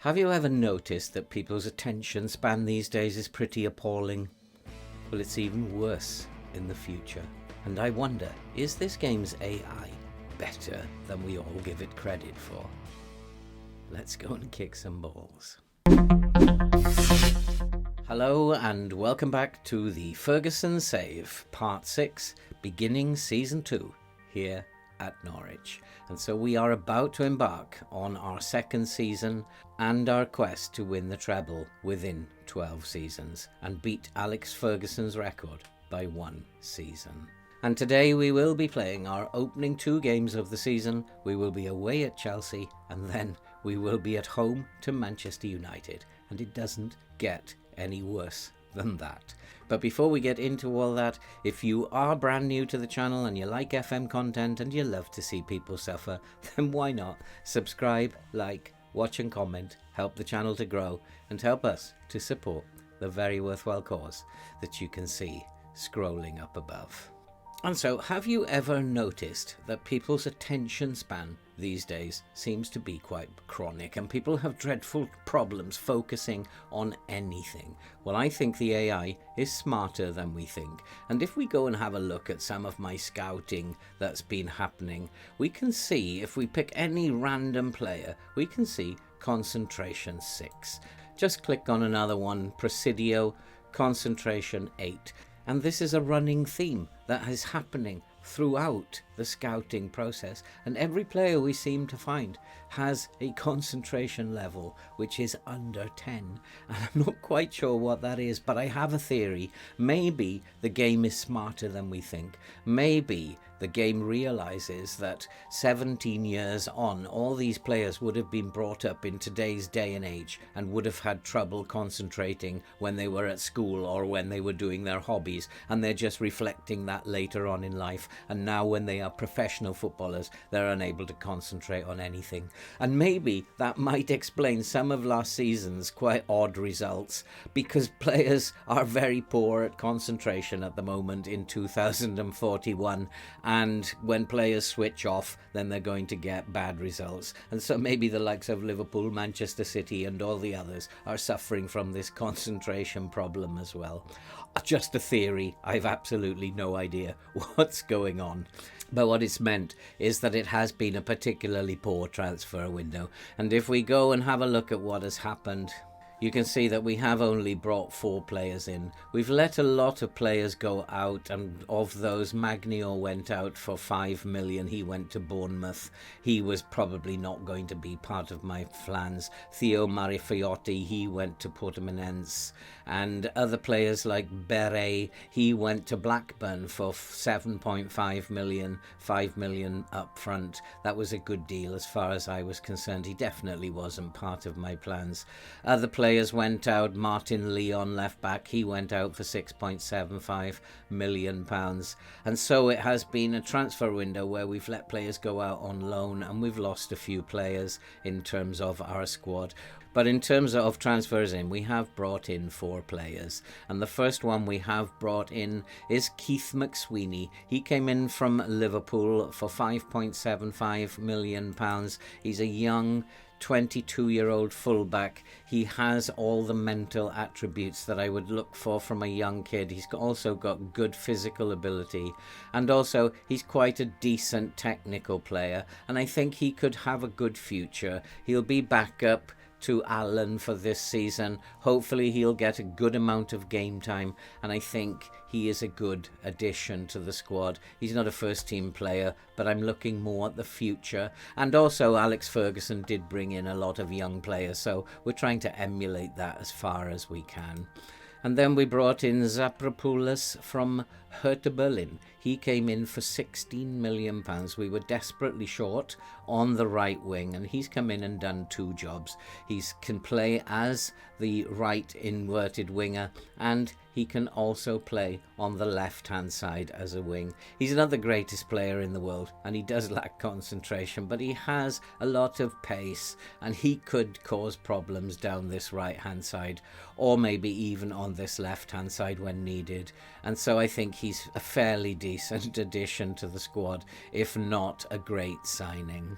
Have you ever noticed that people's attention span these days is pretty appalling? Well, it's even worse in the future. And I wonder, is this game's AI better than we all give it credit for? Let's go and kick some balls. Hello and welcome back to the Ferguson Save, Part 6, beginning Season 2, here at Norwich. And so we are about to embark on our second season and our quest to win the treble within 12 seasons and beat Alex Ferguson's record by 1 season. And today we will be playing our opening 2 games of the season. We will be away at Chelsea and then we will be at home to Manchester United. And it doesn't get any worse than that. But before we get into all that, if you are brand new to the channel and you like FM content and you love to see people suffer, then why not subscribe, like, watch and comment, help the channel to grow and help us to support the very worthwhile cause that you can see scrolling up above. And so, have you ever noticed that people's attention span these days seems to be quite chronic and people have dreadful problems focusing on anything? Well, I think the AI is smarter than we think. And if we go and have a look at some of my scouting that's been happening, we can see, if we pick any random player, we can see concentration 6. Just click on another one, Presidio, concentration 8. And this is a running theme that is happening throughout the scouting process, and every player we seem to find has a concentration level which is under 10, and I'm not quite sure what that is, but I have a theory. Maybe the game is smarter than we think. Maybe the game realizes that 17 years on, all these players would have been brought up in today's day and age and would have had trouble concentrating when they were at school or when they were doing their hobbies, and they're just reflecting that later on in life, and now when they are professional footballers, they're unable to concentrate on anything. And maybe that might explain some of last season's quite odd results, because players are very poor at concentration at the moment in 2041, and when players switch off, then they're going to get bad results. And so maybe the likes of Liverpool, Manchester City and all the others are suffering from this concentration problem as well. Just a theory. I've absolutely no idea what's going on. But what it's meant is that it has been a particularly poor transfer window. And if we go and have a look at what has happened, you can see that we have only brought 4 players in. We've let a lot of players go out, and of those, Magnio went out for 5 million. He went to Bournemouth. He was probably not going to be part of my plans. Theo Marifiotti, he went to Portimonense. And other players like Beret, he went to Blackburn for 7.5 million, 5 million up front. That was a good deal as far as I was concerned. He definitely wasn't part of my plans. Other players went out. Martin Leon, left back, he went out for 6.75 million pounds. And so it has been a transfer window where we've let players go out on loan, and we've lost a few players in terms of our squad. But in terms of transfers in, we have brought in 4 players. And the first one we have brought in is Keith McSweeney. He came in from Liverpool for 5.75 million pounds. He's a young 22-year-old fullback. He has all the mental attributes that I would look for from a young kid. He's also got good physical ability, and also he's quite a decent technical player, and I think he could have a good future. He'll be backup to Allen for this season. Hopefully he'll get a good amount of game time, and I think he is a good addition to the squad. He's not a first team player, but I'm looking more at the future. And also Alex Ferguson did bring in a lot of young players, so we're trying to emulate that as far as we can. And then we brought in Zapropoulos from Hertha Berlin. He came in for 16 million pounds. We were desperately short on the right wing, and he's come in and done 2 jobs. He can play as the right inverted winger, and he can also play on the left-hand side as a wing. He's not the greatest player in the world, and he does lack concentration, but he has a lot of pace, and he could cause problems down this right-hand side, or maybe even on this left-hand side when needed. And so I think he's a fairly decent addition to the squad, if not a great signing.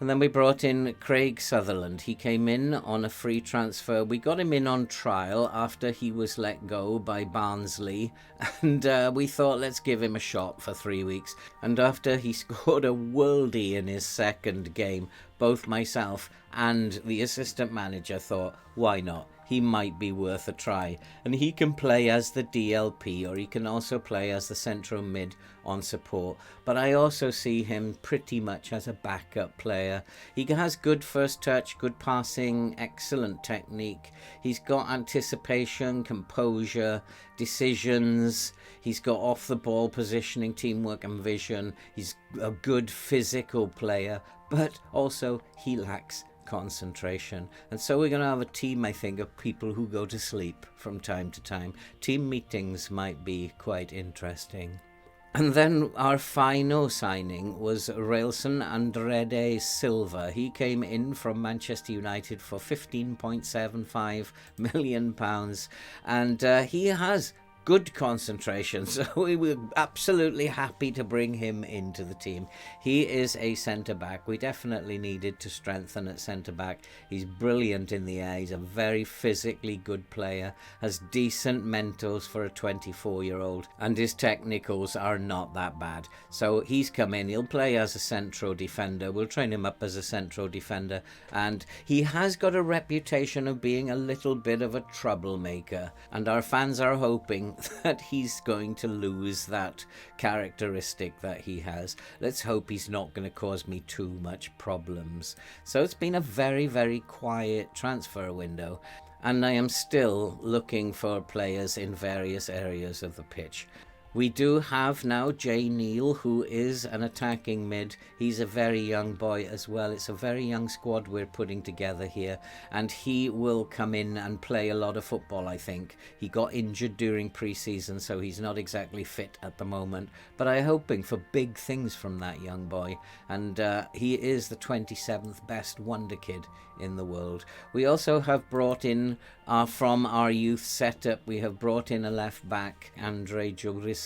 And then we brought in Craig Sutherland. He came in on a free transfer. We got him in on trial after he was let go by Barnsley. And we thought, let's give him a shot for 3 weeks. And after he scored a worldie in his second game, both myself and the assistant manager thought, why not? He might be worth a try. And he can play as the DLP, or he can also play as the central mid on support. But I also see him pretty much as a backup player. He has good first touch, good passing, excellent technique. He's got anticipation, composure, decisions. He's got off the ball positioning, teamwork and vision. He's a good physical player, but also he lacks concentration. And so we're going to have a team, I think, of people who go to sleep from time to time. Team meetings might be quite interesting. And then our final signing was Railson Andrade Silva. He came in from Manchester United for £15.75 million. And he has good concentration, so we were absolutely happy to bring him into the team. He is a centre-back. We definitely needed to strengthen at centre-back. He's brilliant in the air. He's a very physically good player, has decent mentals for a 24-year-old, and his technicals are not that bad. So he's come in. He'll play as a central defender. We'll train him up as a central defender, and he has got a reputation of being a little bit of a troublemaker, and our fans are hoping that he's going to lose that characteristic that he has. Let's hope he's not going to cause me too much problems. So it's been a very, very quiet transfer window, and I am still looking for players in various areas of the pitch. We do have now Jay Neal, who is an attacking mid. He's a very young boy as well. It's a very young squad we're putting together here, and he will come in and play a lot of football, I think. He got injured during pre-season, so he's not exactly fit at the moment, but I'm hoping for big things from that young boy, and he is the 27th best wonder kid in the world. We also have brought in, from our youth setup, we have brought in a left back, Andre Jurisu.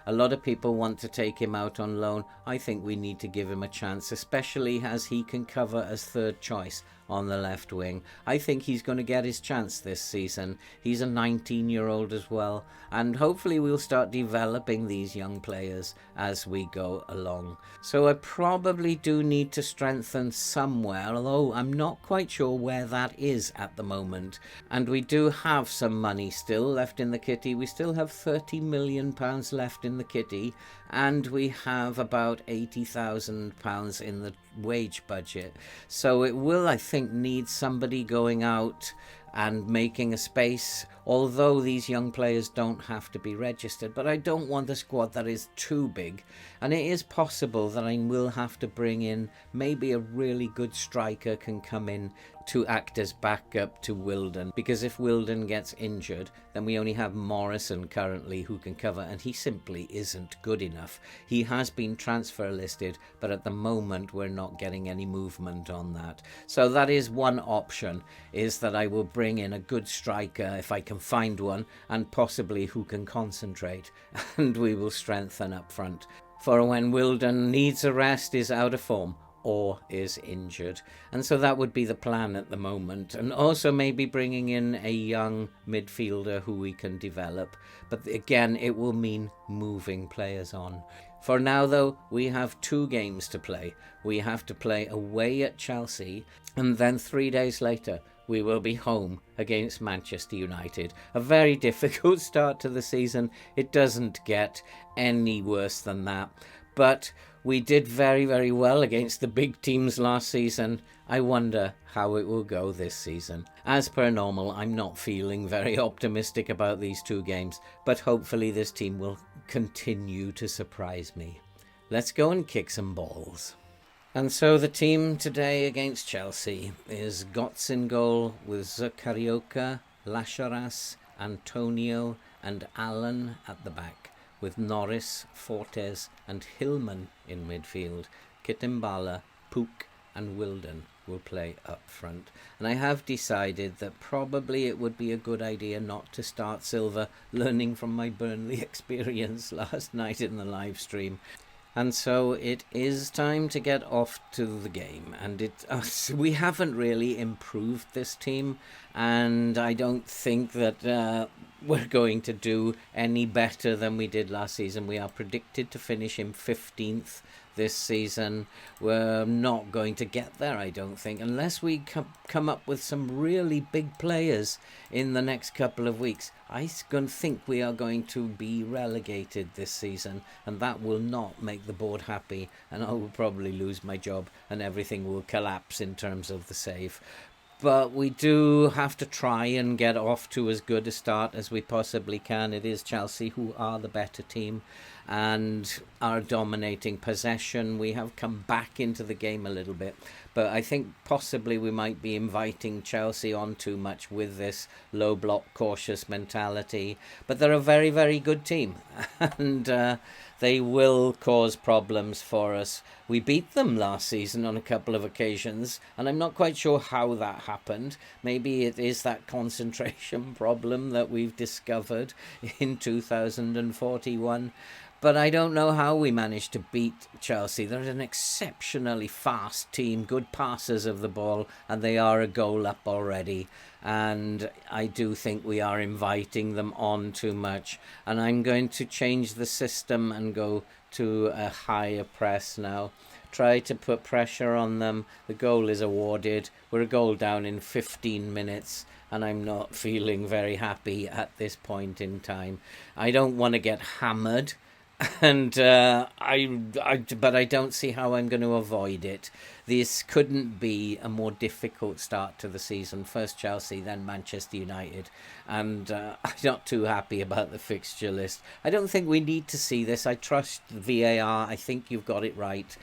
A lot of people want to take him out on loan. I think we need to give him a chance, especially as he can cover as third choice on the left wing. I think he's going to get his chance this season. He's a 19-year-old as well, and hopefully we'll start developing these young players as we go along. So I probably do need to strengthen somewhere, although I'm not quite sure where that is at the moment. And we do have some money still left in the kitty. We still have £30 million left in the kitty, and we have about £80,000 in the wage budget. So it will, I think, need somebody going out and making a space, although these young players don't have to be registered. But I don't want a squad that is too big, and it is possible that I will have to bring in maybe a really good striker can come in to act as backup to Wilden, because if Wilden gets injured, then we only have Morrison currently who can cover, and he simply isn't good enough. He has been transfer listed, but at the moment we're not getting any movement on that. So that is one option, is that I will bring in a good striker if I can find one, and possibly who can concentrate, and we will strengthen up front for when Wilden needs a rest, is out of form, or is injured. And so that would be the plan at the moment, and also maybe bringing in a young midfielder who we can develop. But again, it will mean moving players on. For now though, we have 2 games to play. We have to play away at Chelsea, and then 3 days later we will be home against Manchester United. A very difficult start to the season. It doesn't get any worse than that, but we did very, very well against the big teams last season. I wonder how it will go this season. As per normal, I'm not feeling very optimistic about these 2 games, but hopefully this team will continue to surprise me. Let's go and kick some balls. And so the team today against Chelsea is Götze in goal, with Zakarioka, Lasharas, Antonio and Allen at the back, with Norris, Fortes and Hillman in midfield. Kitimbala, Pook and Wilden will play up front. And I have decided that probably it would be a good idea not to start Silva, learning from my Burnley experience last night in the live stream. And so it is time to get off to the game. And we haven't really improved this team. And I don't think that we're going to do any better than we did last season. We are predicted to finish in 15th this season. We're not going to get there, I don't think, unless we come up with some really big players in the next couple of weeks. I think we are going to be relegated this season, and that will not make the board happy, and I will probably lose my job and everything will collapse in terms of the save. But we do have to try and get off to as good a start as we possibly can. It is Chelsea who are the better team and are dominating possession. We have come back into the game a little bit, but I think possibly we might be inviting Chelsea on too much with this low block, cautious mentality. But they're a very, very good team, and they will cause problems for us. We beat them last season on a couple of occasions, and I'm not quite sure how that happened. Maybe it is that concentration problem that we've discovered in 2041. But I don't know how we managed to beat Chelsea. They're an exceptionally fast team, good passers of the ball, and they are a goal up already. And I do think we are inviting them on too much. And I'm going to change the system and go to a higher press now. Try to put pressure on them. The goal is awarded. We're a goal down in 15 minutes. And I'm not feeling very happy at this point in time. I don't want to get hammered. And but I don't see how I'm going to avoid it. This couldn't be a more difficult start to the season. First Chelsea, then Manchester United. And I'm not too happy about the fixture list. I don't think we need to see this. I trust VAR. I think you've got it right.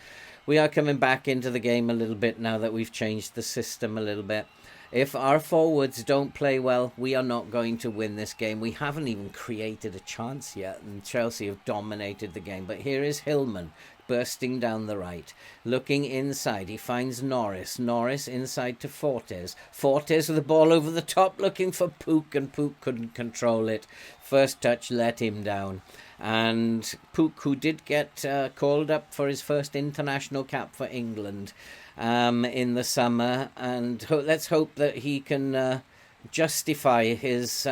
We are coming back into the game a little bit now that we've changed the system a little bit. If our forwards don't play well, we are not going to win this game. We haven't even created a chance yet, and Chelsea have dominated the game. But here is Hillman bursting down the right, looking inside. He finds Norris. Norris inside to Fortes. Fortes with the ball over the top, looking for Pook, and Pook couldn't control it. First touch let him down. And Pook, who did get called up for his first international cap for England in the summer, and let's hope that he can justify his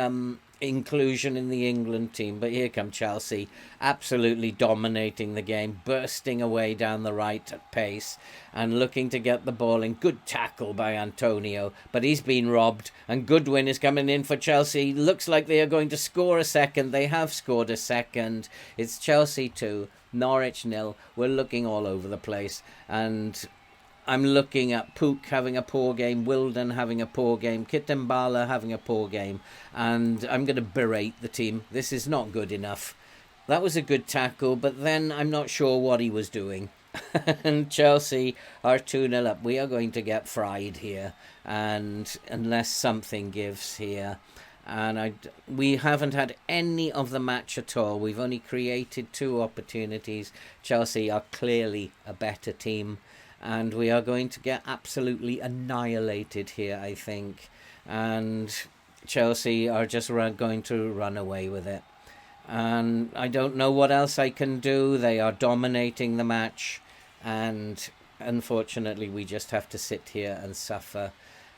inclusion in the England team. But here come Chelsea, absolutely dominating the game, bursting away down the right at pace and looking to get the ball in. Good tackle by Antonio, but he's been robbed, and Goodwin is coming in for Chelsea. Looks like they are going to score a second. They have scored a second. It's Chelsea 2, Norwich 0. We're looking all over the place, and I'm looking at Pook having a poor game, Wilden having a poor game, Kitambala having a poor game, and I'm going to berate the team. This is not good enough. That was a good tackle, but then I'm not sure what he was doing. And Chelsea are 2-0 up. We are going to get fried here, and unless something gives here. And we haven't had any of the match at all. We've only created 2 opportunities. Chelsea are clearly a better team, and we are going to get absolutely annihilated here, I think. And Chelsea are just going to run away with it. And I don't know what else I can do. They are dominating the match. And unfortunately, we just have to sit here and suffer.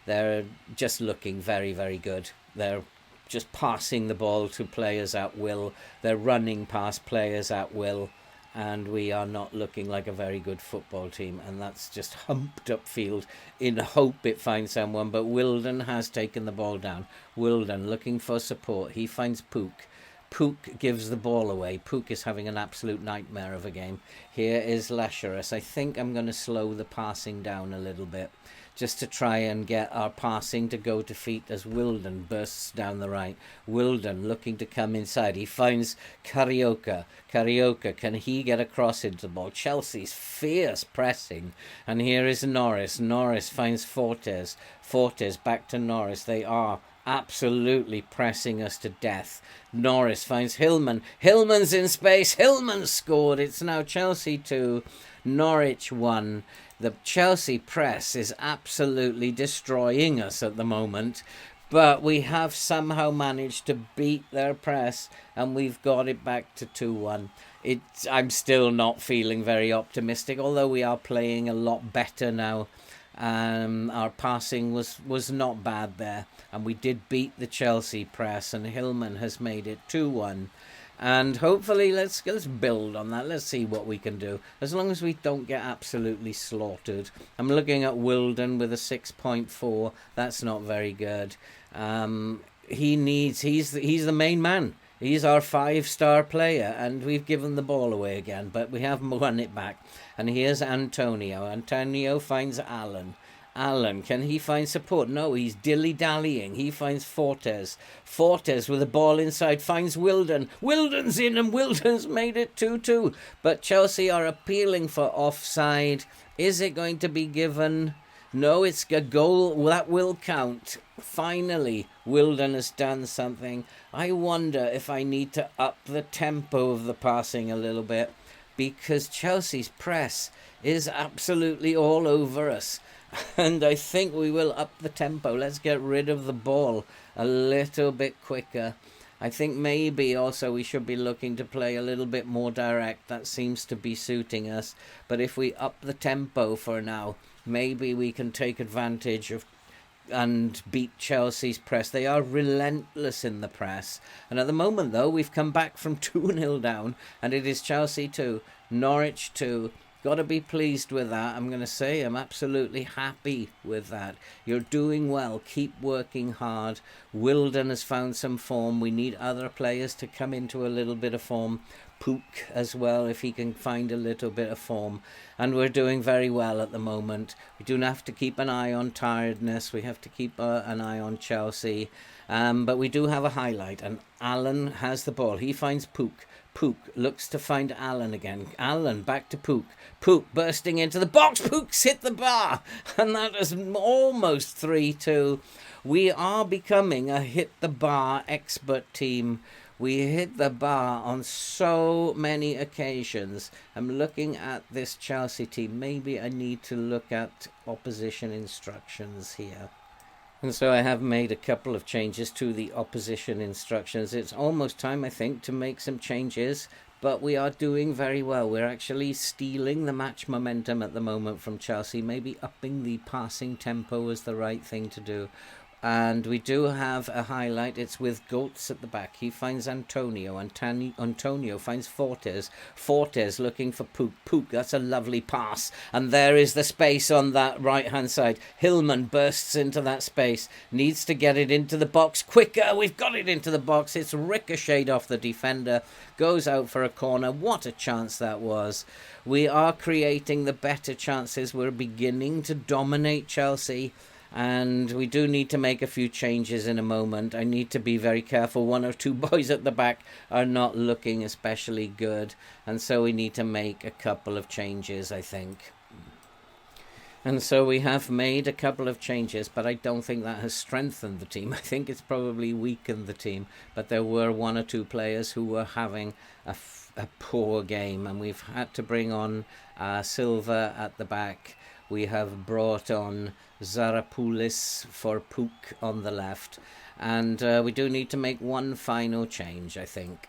They're just looking very, very good. They're just passing the ball to players at will. They're running past players at will. And we are not looking like a very good football team. And that's just humped up field in hope it finds someone. But Wilden has taken the ball down. Wilden looking for support. He finds Pook. Pook gives the ball away. Pook is having an absolute nightmare of a game. Here is Lasherus. I think I'm going to slow the passing down a little bit, just to try and get our passing to go to feet as Wilden bursts down the right. Wilden looking to come inside. He finds Carioca. Carioca, can he get across into the ball? Chelsea's fierce pressing. And here is Norris. Norris finds Fortes. Fortes back to Norris. They are absolutely pressing us to death. Norris finds Hillman. Hillman's in space. Hillman scored. It's now Chelsea 2, Norwich 1. The Chelsea press is absolutely destroying us at the moment, but we have somehow managed to beat their press, and we've got it back to 2-1. I'm still not feeling very optimistic, although we are playing a lot better now. Our passing was not bad there, and we did beat the Chelsea press, and Hillman has made it 2-1. And hopefully let's build on that. Let's see what we can do, as long as we don't get absolutely slaughtered. I'm looking at Wilden with a 6.4. That's not very good. He's the main man. He's our 5-star player, and we've given the ball away again, but we have won it back. And here's Antonio. Antonio finds Alan. Alan, can he find support? No, he's dilly-dallying. He finds Fortes. Fortes with the ball inside finds Wilden. Wilden's in, and Wilden's made it 2-2. But Chelsea are appealing for offside. Is it going to be given? No, it's a goal. That will count. Finally, Wilden has done something. I wonder if I need to up the tempo of the passing a little bit, because Chelsea's press is absolutely all over us. And I think we will up the tempo. Let's get rid of the ball a little bit quicker. I think maybe also we should be looking to play a little bit more direct. That seems to be suiting us. But if we up the tempo for now, maybe we can take advantage of and beat Chelsea's press. They are relentless in the press. And at the moment, though, we've come back from 2-0 down, and it is Chelsea 2, Norwich 2. Got to be pleased with that. I'm going to say I'm absolutely happy with that. You're doing well. Keep working hard. Wilden has found some form. We need other players to come into a little bit of form. Pook as well, if he can find a little bit of form. And we're doing very well at the moment. We do have to keep an eye on tiredness. We have to keep an eye on Chelsea. But we do have a highlight, and Alan has the ball. He finds Pook. Pook looks to find Alan again. Alan back to Pook. Pook bursting into the box. Pook's hit the bar. And that is almost 3-2. We are becoming a hit-the-bar expert team. We hit the bar on so many occasions. I'm looking at this Chelsea team. Maybe I need to look at opposition instructions here. And so I have made a couple of changes to the opposition instructions. It's almost time, I think, to make some changes. But we are doing very well. We're actually stealing the match momentum at the moment from Chelsea. Maybe upping the passing tempo is the right thing to do. And we do have a highlight. It's with Goetz at the back. He finds Antonio. Antonio finds Fortes. Fortes looking for Pook. Pook, that's a lovely pass. And there is the space on that right-hand side. Hillman bursts into that space. Needs to get it into the box quicker. We've got it into the box. It's ricocheted off the defender. Goes out for a corner. What a chance that was. We are creating the better chances. We're beginning to dominate Chelsea. And we do need to make a few changes in a moment. I need to be very careful. One or two boys at the back are not looking especially good. And so we need to make a couple of changes, I think. And so we have made a couple of changes, but I don't think that has strengthened the team. I think it's probably weakened the team. But there were one or two players who were having a poor game. And we've had to bring on Silva at the back. We have brought on Zarapoulis for Pook on the left. And we do need to make one final change, I think.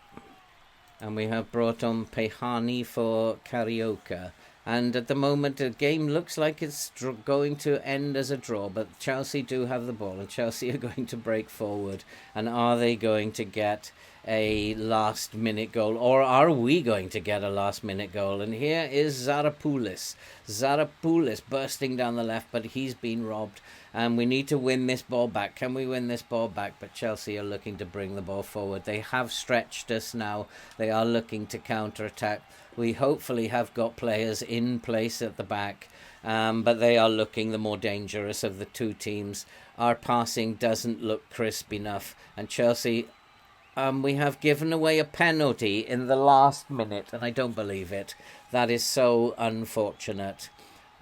And we have brought on Pehani for Carioca. And at the moment, the game looks like it's going to end as a draw. But Chelsea do have the ball, and Chelsea are going to break forward. And are they going to get a last-minute goal? Or are we going to get a last-minute goal? And here is Zarapoulis. Zarapoulis bursting down the left, but he's been robbed. And we need to win this ball back. Can we win this ball back? But Chelsea are looking to bring the ball forward. They have stretched us now. They are looking to counter-attack. We hopefully have got players in place at the back. But they are looking the more dangerous of the two teams. Our passing doesn't look crisp enough. And Chelsea... we have given away a penalty in the last minute, and I don't believe it. That is so unfortunate.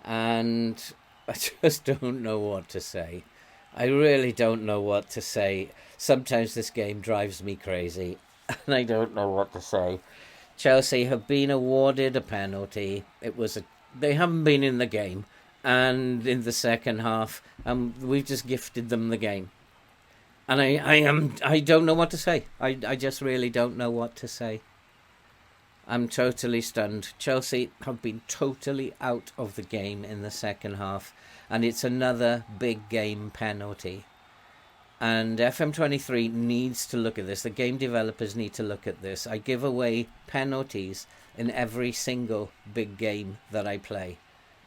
And I just don't know what to say. I really don't know what to say. Sometimes this game drives me crazy, and I don't know what to say. Chelsea have been awarded a penalty. They haven't been in the game, and in the second half, we've just gifted them the game. And I don't know what to say. I just really don't know what to say. I'm totally stunned. Chelsea have been totally out of the game in the second half, and it's another big game penalty. And FM23 needs to look at this. The game developers need to look at this. I give away penalties in every single big game that I play.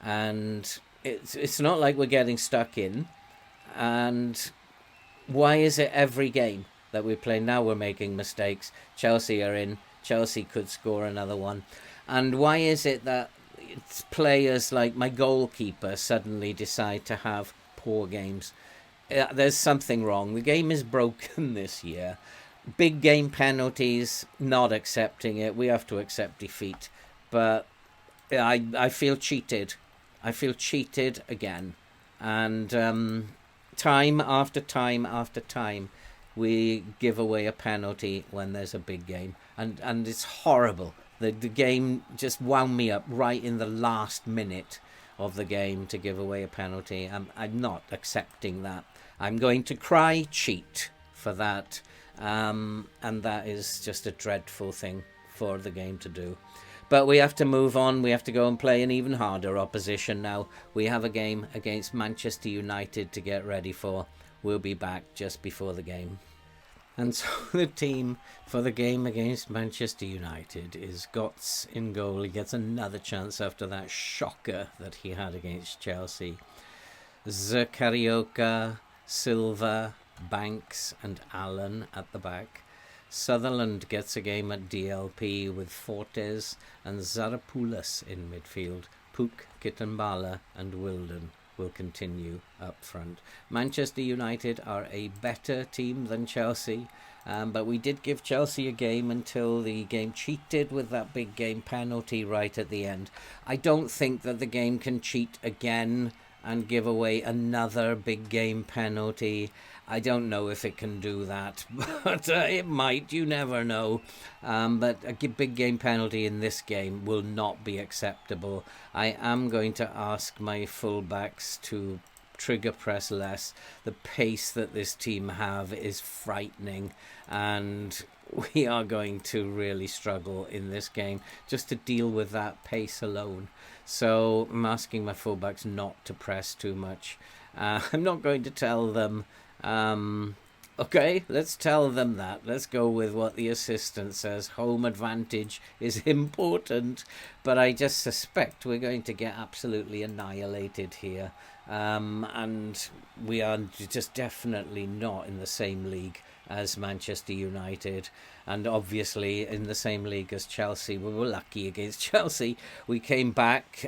And it's not like we're getting stuck in. And why is it every game that we play now we're making mistakes? Chelsea are in. Chelsea could score another one. And why is it that it's players like my goalkeeper suddenly decide to have poor games? There's something wrong. The game is broken this year. Big game penalties, not accepting it. We have to accept defeat. But I feel cheated. I feel cheated again. And time after time after time, we give away a penalty when there's a big game. And it's horrible. The game just wound me up right in the last minute of the game to give away a penalty. I'm not accepting that. I'm going to cry cheat for that. And that is just a dreadful thing for the game to do. But we have to move on. We have to go and play an even harder opposition now. We have a game against Manchester United to get ready for. We'll be back just before the game. And so the team for the game against Manchester United is Götze in goal. He gets another chance after that shocker that he had against Chelsea. Zakarioka, Silva, Banks and Allen at the back. Sutherland gets a game at DLP with Fortes and Zarapoulos in midfield. Puk, Kitambala and Wilden will continue up front. Manchester United are a better team than Chelsea, but we did give Chelsea a game until the game cheated with that big game penalty right at the end. I don't think that the game can cheat again and give away another big game penalty. I don't know if it can do that, but it might. You never know. But a big game penalty in this game will not be acceptable. I am going to ask my fullbacks to trigger press less. The pace that this team have is frightening, and we are going to really struggle in this game just to deal with that pace alone. So I'm asking my fullbacks not to press too much. I'm not going to tell them okay, let's tell them that. Let's go with what the assistant says. Home advantage is important, but I just suspect we're going to get absolutely annihilated here. And we are just definitely not in the same league as Manchester United, and obviously in the same league as Chelsea. We were lucky against Chelsea. We came back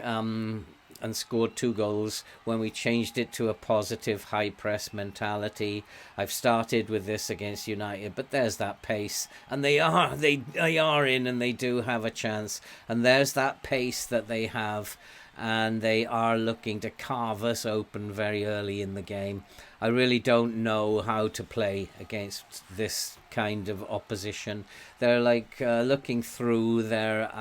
and scored 2 goals when we changed it to a positive high press mentality. I've started with this against United, but there's that pace, and they are in, and they do have a chance, and there's that pace that they have, and they are looking to carve us open very early in the game. I really don't know how to play against this kind of opposition. They're like looking through their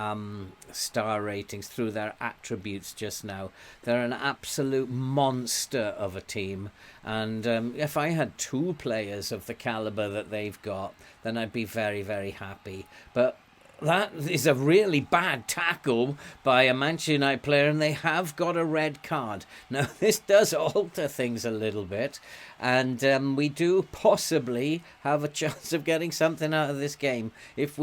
star ratings, through their attributes just now. They're an absolute monster of a team. And if I had 2 players of the caliber that they've got, then I'd be very, very happy. But that is a really bad tackle by a Manchester United player, and they have got a red card. Now, this does alter things a little bit, and we do possibly have a chance of getting something out of this game if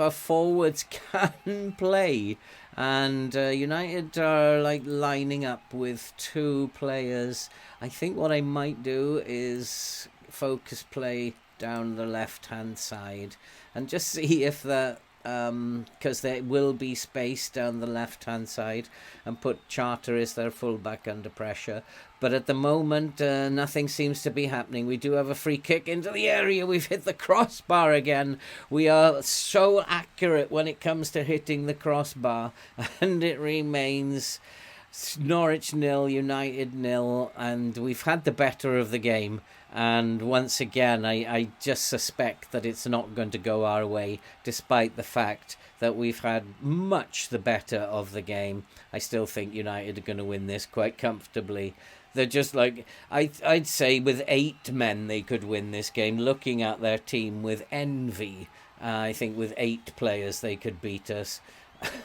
our forwards can play. And United are like lining up with 2 players. I think what I might do is focus play down the left-hand side and just see if that, because there will be space down the left-hand side, and put Charter as their fullback under pressure. But at the moment, nothing seems to be happening. We do have a free kick into the area. We've hit the crossbar again. We are so accurate when it comes to hitting the crossbar, and it remains Norwich 0, United 0, and we've had the better of the game. And once again, I just suspect that it's not going to go our way, despite the fact that we've had much the better of the game. I still think United are going to win this quite comfortably. They're just like, I'd say with 8 men they could win this game, looking at their team with envy. I think with 8 players they could beat us.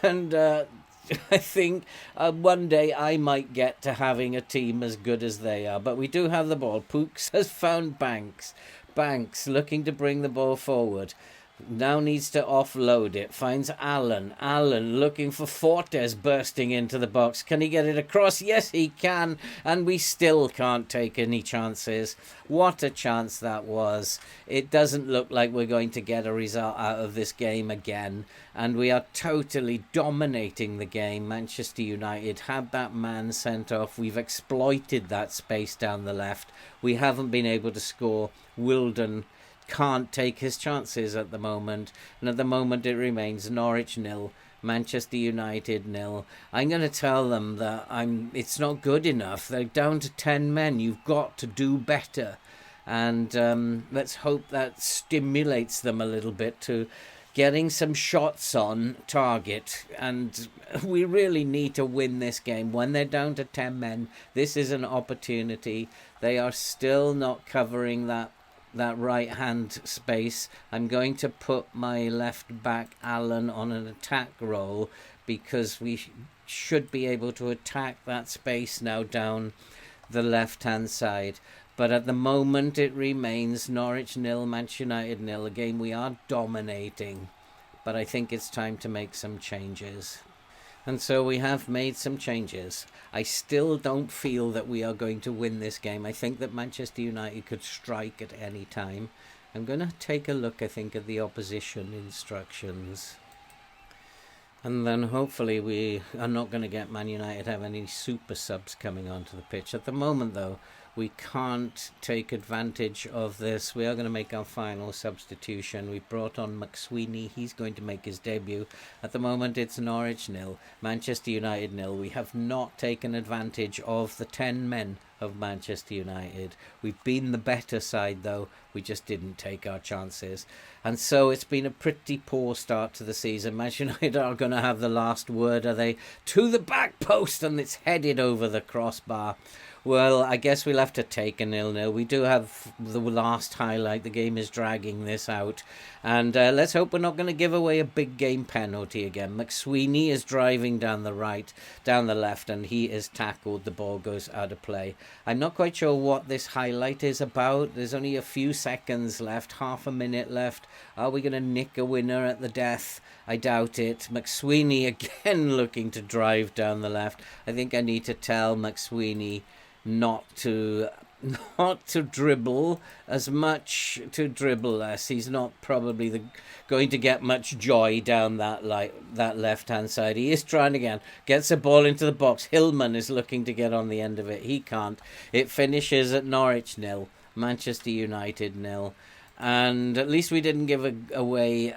And I think one day I might get to having a team as good as they are. But we do have the ball. Pooks has found Banks. Banks looking to bring the ball forward. Now needs to offload it. Finds Allen. Allen looking for Fortes bursting into the box. Can he get it across? Yes, he can. And we still can't take any chances. What a chance that was. It doesn't look like we're going to get a result out of this game again. And we are totally dominating the game. Manchester United had that man sent off. We've exploited that space down the left. We haven't been able to score. Wilden can't take his chances at the moment, and at the moment it remains Norwich 0, Manchester United 0. I'm going to tell them that it's not good enough. They're down to 10 men. You've got to do better, and let's hope that stimulates them a little bit to getting some shots on target. And we really need to win this game. When they're down to 10 men, this is an opportunity. They are still not covering that right hand space. I'm going to put my left back Allen on an attack role, because we should be able to attack that space now down the left hand side. But at the moment it remains Norwich 0, Manchester United 0. A game we are dominating, but I think it's time to make some changes. And so we have made some changes. I still don't feel that we are going to win this game. I think that Manchester United could strike at any time. I'm going to take a look, I think, at the opposition instructions. And then hopefully we are not going to get Man United have any super subs coming onto the pitch. At the moment, though, we can't take advantage of this. We are going to make our final substitution. We brought on McSweeney. He's going to make his debut. At the moment, it's Norwich 0, Manchester United 0. We have not taken advantage of the 10 men of Manchester United. We've been the better side, though. We just didn't take our chances. And so it's been a pretty poor start to the season. Manchester United are going to have the last word, are they? To the back post, and it's headed over the crossbar. Well, I guess we'll have to take a 0-0. We do have the last highlight. The game is dragging this out. And let's hope we're not going to give away a big game penalty again. McSweeney is driving down the left, and he is tackled. The ball goes out of play. I'm not quite sure what this highlight is about. There's only a few seconds left, half a minute left. Are we going to nick a winner at the death? I doubt it. McSweeney again looking to drive down the left. I think I need to tell McSweeney not to dribble as much, to dribble less. He's not probably going to get much joy down that left hand side. He is trying again, gets a ball into the box. Hillman is looking to get on the end of it. He can't. It finishes at Norwich 0, Manchester United 0. And at least we didn't give away.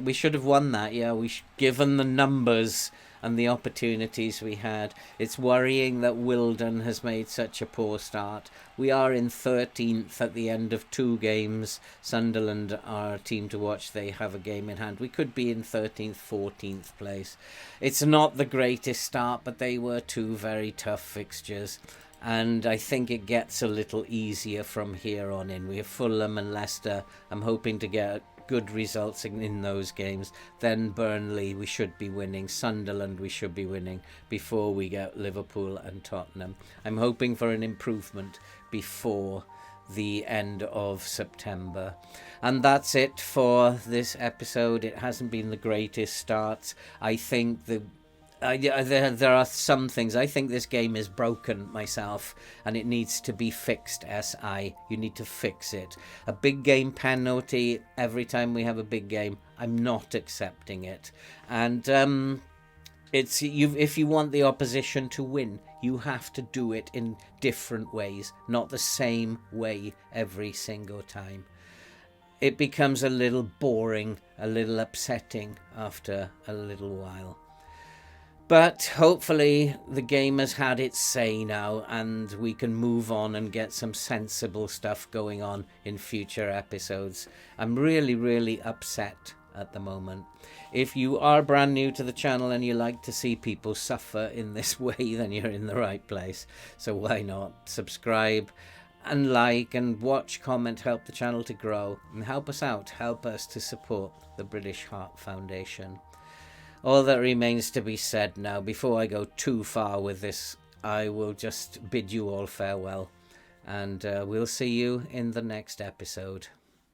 We should have won that. Yeah, given the numbers and the opportunities we had. It's worrying that Wilden has made such a poor start. We are in 13th at the end of 2 games. Sunderland are a team to watch. They have a game in hand. We could be in 13th, 14th place. It's not the greatest start, but they were 2 very tough fixtures. And I think it gets a little easier from here on in. We have Fulham and Leicester. I'm hoping to get good results in those games. Then Burnley we should be winning. Sunderland we should be winning before we get Liverpool and Tottenham. I'm hoping for an improvement before the end of September. And that's it for this episode. It hasn't been the greatest start. I think there are some things. I think this game is broken myself, and it needs to be fixed. You need to fix it. A big game penalty every time we have a big game, I'm not accepting it. And if you want the opposition to win, you have to do it in different ways, not the same way every single time. It becomes a little boring, a little upsetting after a little while. But hopefully the game has had its say now, and we can move on and get some sensible stuff going on in future episodes. I'm really, really upset at the moment. If you are brand new to the channel and you like to see people suffer in this way, then you're in the right place. So why not subscribe and like and watch, comment, help the channel to grow, and help us out, help us to support the British Heart Foundation. All that remains to be said now, before I go too far with this, I will just bid you all farewell, and we'll see you in the next episode.